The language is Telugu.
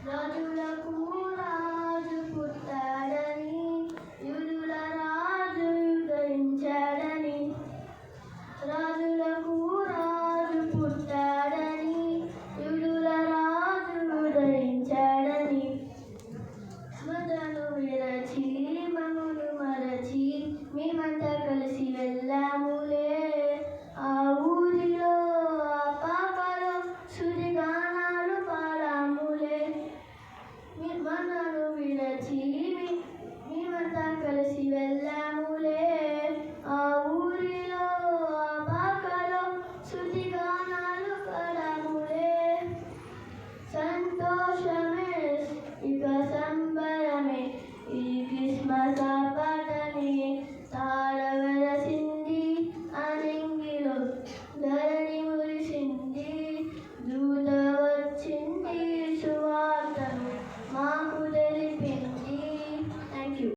రాజులకు రాజు పుట్టాడని, యూదుల రాజు ఉదయించాడని. రాజులకు రాజు పుట్టాడని, యూదుల రాజు ఉదయించాడని. మదను విరచి మమ్మును మరచి మేమంతా కలిసి వెళ్ళాములే. ఆ ఊరిలో ఆ పాకలో సుడిగానాలు పాడాములే. మదను విరచి మేమంతా కలిసి వెళ్ళాములే. ఆ ఊరిలో ఆ పాకలో సుడిగానాలు పాడాములే. సంతోషమే ఇక సంబరమే ఈ క్రిస్మస్